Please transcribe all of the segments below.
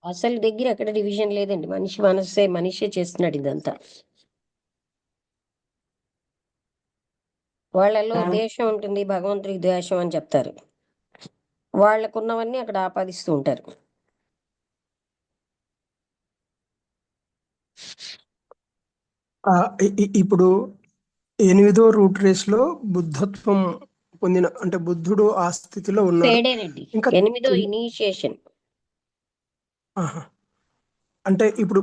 అసలు దగ్గర ఎక్కడ డివిజన్ లేదండి. మనిషి మనసే మనిషే చేస్తున్నాడు ఇదంతా. వాళ్ళలో అవును. ద్వేషం ఉంటుంది, భగవంతుడికి ద్వేషం అని చెప్తారు. వాళ్ళకున్నవన్నీ అక్కడ ఆపాదిస్తూ ఉంటారు. ఆ, ఇప్పుడు ఎనిమిదో రూట్ రేస్ లో బుద్ధత్వం పొందిన అంటే బుద్ధుడు ఆ స్థితిలో ఉన్నాడు. సేడేనండి ఇంకా 8వ ఇనీషియేషన్. ఆహా. అంటే ఇప్పుడు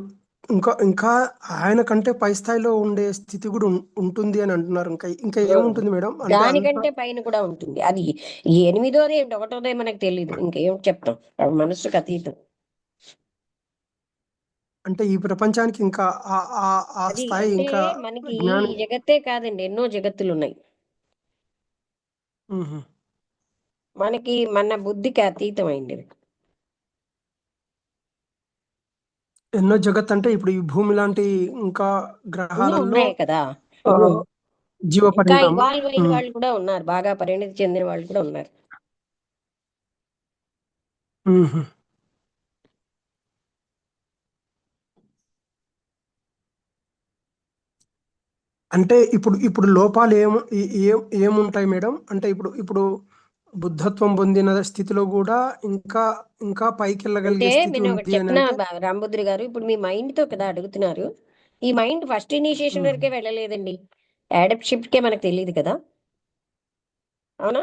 ఇంకా ఇంకా ఆయన కంటే పై స్థాయిలో ఉండే స్థితి కూడా ఉంటుంది అని అంటున్నారు. ఇంకా ఇంకా ఏముంటుంది మేడం? అంటే అంత దానికంటే పైన కూడా ఉంటుంది అది. ఈ ఎనిమిదోది ఏంటి ఒకటోదే మనకు తెలియదు, ఇంకేం చెప్తాం. అది మనస్సుకు అతీతం. అంటే ఈ ప్రపంచానికి ఇంకా ఆ ఆ ఆ అది స్థాయి అంటే ఇంకా మనకి ఈ జ్ఞానం. జగత్తే కాదండి, ఎన్నో జగత్తులు ఉన్నాయి. మ్మ్. మనకి మన బుద్ధికి అతీతమైంది. ఎన్నో జగత్ అంటే ఇప్పుడు ఈ భూమి లాంటి ఇంకా ఎన్నో గ్రహాలలో ఉన్నాయి కదా. ఆ, జీవ ఇంకా పరిణామం. ఇవాల్వ్ అయిన మ్మ్. వాళ్ళు కూడా ఉన్నారు, బాగా పరిణతి చెందిన వాళ్ళు కూడా ఉన్నారు. మ్మ్. అంటే ఇప్పుడు ఇప్పుడు లోపాలు ఏముంటాయి మేడం? అంటే ఇప్పుడు ఇప్పుడు బుద్ధత్వం పొందిన స్థితిలో కూడా ఇంకా ఇంకా పైకి అంటే వెళ్ళగలిగే స్థితి నేను ఒకటి ఉంది అని చెప్పిన అంటే రాంబుద్రి గారు, ఇప్పుడు మీ మైండ్ తో కదా అడుగుతున్నారు. ఈ మైండ్ ఫస్ట్ ఇనిషియేషన్ మ్మ్. వరకే వెళ్ళలేదండి. యాడప్ షిఫ్ట్ కే మనకు తెలియదు కదా. అవునా?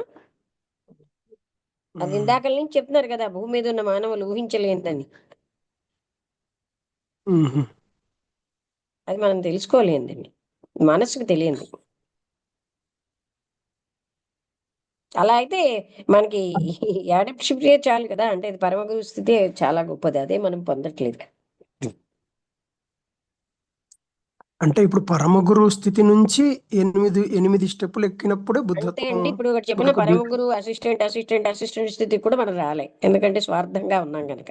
అది మ్మ్. ఇందాకల నుంచి చెప్తున్నారు కదా, భూమి మీద ఉన్న మానవులు ఊహించలేనిదని. మ్మ్. అది మనం తెలుసుకోలేందండి, మనసుకు తెలియంది. అలా అయితే మనకి యాడప్ షిఫ్ట్ చాలు కదా. అంటే అది పరమగురు స్థితి చాలా గొప్పది, అదే మనం పొందట్లేదు. అంటే ఇప్పుడు పరమ గురువు స్థితి నుంచి ఎనిమిది స్టెప్పులు ఎక్కినప్పుడే అంతే బుద్ధత్వం అండి. ఇప్పుడు ఒకటి చెప్పిన మనకు పరమ గురువు అసిస్టెంట్ స్థితికి కూడా మనం రాలే. ఎందుకంటే స్వార్థంగా ఉన్నాం కనుక.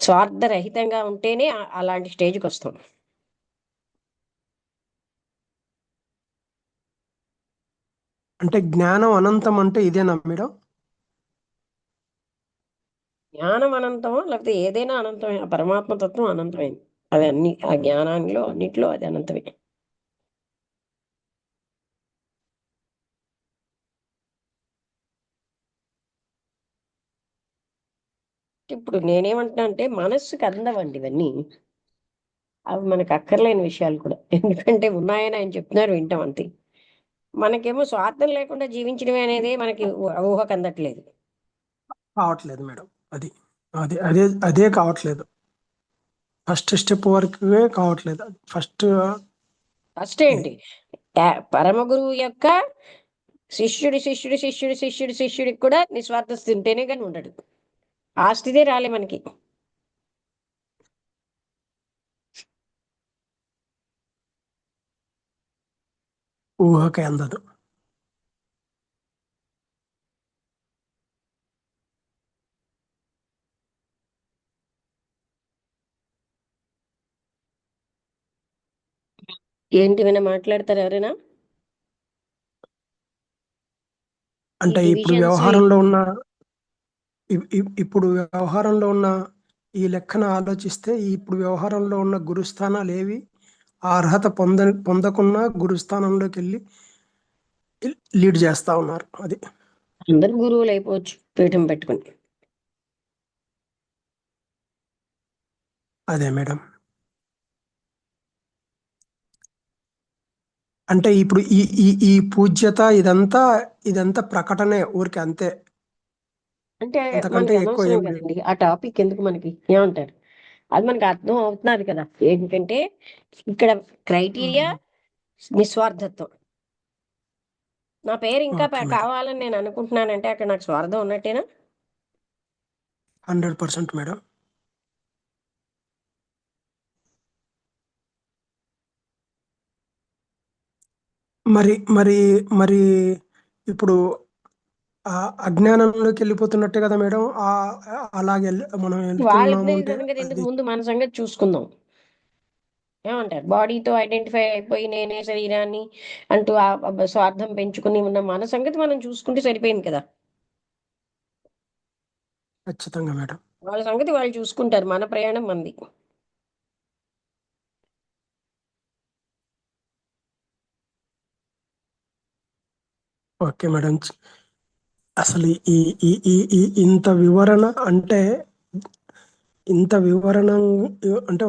స్వార్థరహితంగా ఉంటేనే అలాంటి స్టేజ్కి వస్తాం. అంటే జ్ఞానం అనంతం అంటే ఇదేనా మేడం? జ్ఞానం అనంతమో లేకపోతే ఏదైనా అనంతమే, ఆ పరమాత్మ తత్వం అనంతమైంది. అది అన్ని ఆ జ్ఞానంలో అన్నిట్లో అది అనంతమే. ఇప్పుడు నేనేమంటున్నా అంటే మనస్సుకి అందవండి ఇవన్నీ. అవి మనకు అక్కర్లేని విషయాలు కూడా. ఎందుకంటే ఉన్నాయని ఆయన చెప్తున్నారు, వింటాం అంతే. మనకేమో స్వార్థం లేకుండా జీవించడమే అనేది మనకి ఊహకు అందట్లేదు. కావట్లేదు మేడం. అది అదే అదే అదే కావట్లేదు. ఫస్ట్ స్టెప్ వరకే కావట్లేదు. ఫస్ట్ ఫస్ట్ ఏంటి? పరమ గురువు యొక్క శిష్యుడికి కూడా నిస్వార్థ స్థితి ఉంటేనే కానీ ఉండడు. ఆ స్థితే రాలే మనకి. ఊహకే అందదు. ఏంటి ఏమైనా మాట్లాడతారు ఎవరైనా? ఈ అంటే ఇప్పుడు డివిజన్స్ వ్యవహారంలో ఉన్న ఇప్పుడు వ్యవహారంలో ఉన్న ఈ లెక్కన ఆలోచిస్తే ఇప్పుడు వ్యవహారంలో ఉన్న గురుస్థానాలు ఏవి ఆ అర్హత పొందకున్నా గురుస్థానంలోకి వెళ్ళి లీడ్ చేస్తా ఉన్నారు. అది అందరు గురువులు అయిపోవచ్చు పీఠం పెట్టుకుని. అదే మేడం. అంటే ఇప్పుడు ఈ ఈ ఈ పూజ్యత ఇదంతా ప్రకటనే ఊరికే అంతే. అంటే అంతకంటే మనకి ఎక్కువ అనవసరం ఏం లేదు. కదండి ఆ టాపిక్, ఎందుకు మనకి ఏమంటారు. అది మనకు అర్థం అవుతున్నది కదా. ఏంటంటే ఇక్కడ క్రైటీరియా నిస్వార్థత్వం. నా పేరు ఇంకా ఓకే మేడం. కావాలని నేను అనుకుంటున్నానంటే అక్కడ నాకు స్వార్థం ఉన్నట్టేనా? 100% మేడం. మరి మరి మరి ఇప్పుడు ఆ అజ్ఞానంలోకి వెళ్ళిపోతున్నట్టే కదా మేడం. అలాగే మనం వాళ్ళకి వెళ్తున్నాము తెలియదు అంటే సంగతి ఎందుకు, అది ముందు మన సంగతి చూసుకుందాం. ఏమంటారు? బాడీతో ఐడెంటిఫై అయిపోయి నేనే శరీరాన్ని అంటూ ఆ స్వార్థం పెంచుకుని ఉన్న మన సంగతి మనం చూసుకుంటే సరిపోయింది కదా. ఖచ్చితంగా మేడం. వాళ్ళ సంగతి వాళ్ళు చూసుకుంటారు, మన ప్రయాణం మంది. Okay madam. అసలు ఈ ఈ ఈ ఈ ఇంత వివరణ అంటే ఇంత వివరణ అంటే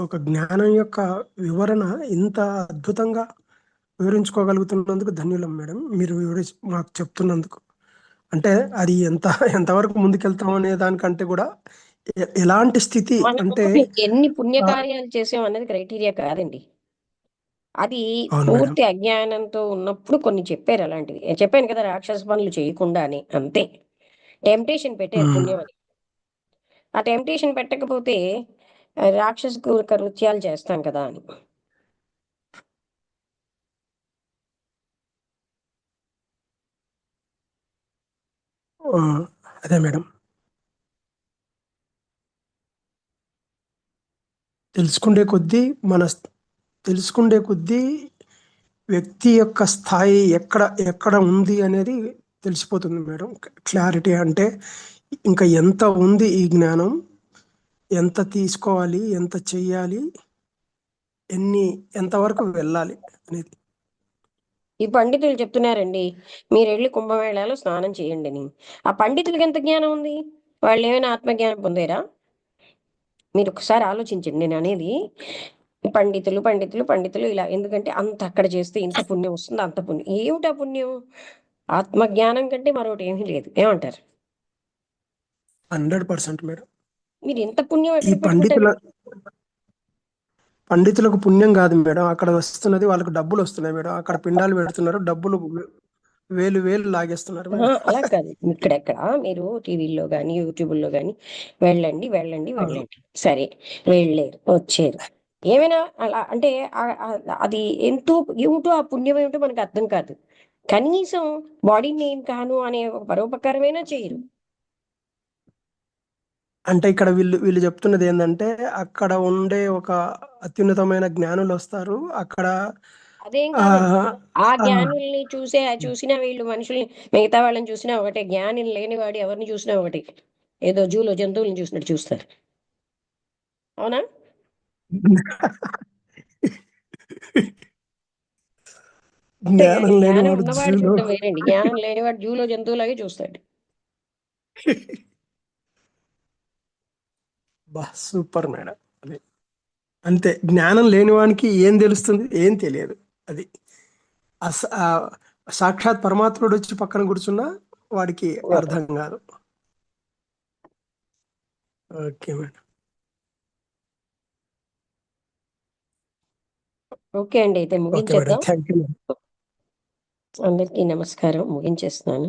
ఒక జ్ఞానం యొక్క వివరణ ఇంత అద్భుతంగా వివరించుకోగలుగుతున్నందుకు ధన్యులం మేడం. మీరు మాకు చెప్తున్నందుకు. అంటే అది ఎంతవరకు ముందుకెళ్తాం అనే దానికంటే కూడా ఎలాంటి స్థితి మనము అంటే ఎన్ని ఆ, పుణ్యకార్యాలు చేసాం అన్నది క్రైటీరియా కాదండి. అది అవును మేడం. పూర్తి అజ్ఞానంతో ఉన్నప్పుడు కొన్ని చెప్పారు అలాంటివి. నేను చెప్పాను కదా, రాక్షస పనులు చేయకుండా అని, అంతే. టెంప్టేషన్ పెట్టారు ఉమ్, పుణ్యం అని. ఆ టెంప్టేషన్ పెట్టకపోతే రాక్షస కృత్యాలు చేస్తాం కదా అని. ఆ, అదే మేడం. తెలుసుకుండే కొద్దీ మన తెలుసుకుండే కొద్దీ వ్యక్తి యొక్క స్థాయి ఎక్కడ ఎక్కడ ఉంది అనేది తెలిసిపోతుంది మేడం. క్లారిటీ అంటే ఇంకా ఎంత ఉంది ఈ జ్ఞానం, ఎంత తీసుకోవాలి, ఎంత చెయ్యాలి, ఎన్ని ఎంతవరకు వెళ్ళాలి అనేది. ఈ పండితులు చెప్తున్నారండి, మీరు వెళ్ళి కుంభమేళాలో స్నానం చేయండి అని. ఆ పండితులకి ఎంత జ్ఞానం ఉంది? వాళ్ళు ఏమైనా ఆత్మజ్ఞానం పొందారా? మీరు ఒకసారి ఆలోచించండి. నేను అనేది పండితులు పండితులు పండితులు ఇలా, ఎందుకంటే అంత అక్కడ చేస్తే ఇంత పుణ్యం వస్తుంది, అంత పుణ్యం. ఏమిటా పుణ్యం? ఆత్మజ్ఞానం కంటే మరొకటి ఏమీ లేదు. ఏమంటారు? 100% మేడం. మీరు ఇంత పుణ్యం ఈ ఎక్కడ పండితుల పెట్టుకుంటారు? పండితులకు పుణ్యం కాదు మేడం, అక్కడ వస్తున్నది వాళ్ళకు డబ్బులు వస్తున్నాయి మేడం. అక్కడ పిండాలు పెడుతున్నారు, డబ్బులు వేలు వేలు లాగేస్తున్నారు ఆహా, మేడం. అలా కాదు. ఇక్కడెక్కడ మీరు టీవీల్లో కానీ యూట్యూబ్లో కానీ వెళ్ళండి వెళ్ళండి అవును. వెళ్ళండి, సరే, వెళ్ళారు వచ్చారు, ఏమైనా అలా అంటే అది ఎంతో ఏమిటో, ఆ పుణ్యం ఏమిటో మనకు అర్థం కాదు. కనీసం బాడీని నేను కాను అనే ఒక పరోపకారమైనా చేయరు. అంటే ఇక్కడ వీళ్ళు వీళ్ళు చెప్తున్నది ఏంటంటే అక్కడ ఉండే ఒక అత్యున్నతమైన జ్ఞానులు వస్తారు అక్కడ. అదేం ఆ కాదు. ఆ ఆ, జ్ఞానుల్ని చూసినా వీళ్ళు మనుషుల్ని, మిగతా వాళ్ళని చూసినా ఒకటే. జ్ఞాని లేనివాడు ఎవరిని చూసినా ఒకటే. ఏదో జూలో జంతువులను చూసినట్టు చూస్తారు. అవునా? అంతే జ్ఞానం కదండి. జ్ఞానం లేనివాడు ఉన్నవాడు జూలో. చూడడం వేరండి, జ్ఞానం లేనివాడు జూలో జంతువులాగే చూస్తాడు. బా సూపర్ మేడం. అది అంతే, జ్ఞానం లేనివానికి ఏం తెలుస్తుంది, ఏం తెలియదు. అది ఆ సాక్షాత్ పరమాత్ముడు వచ్చి పక్కన కూర్చున్నా వాడికి అర్థం కాదు. Okay madam. ఓకే అండి, అయితే ఓకే మేడం, ముగించేద్దాం. Thank you. అందరికీ నమస్కారం, ముగించేస్తున్నాను.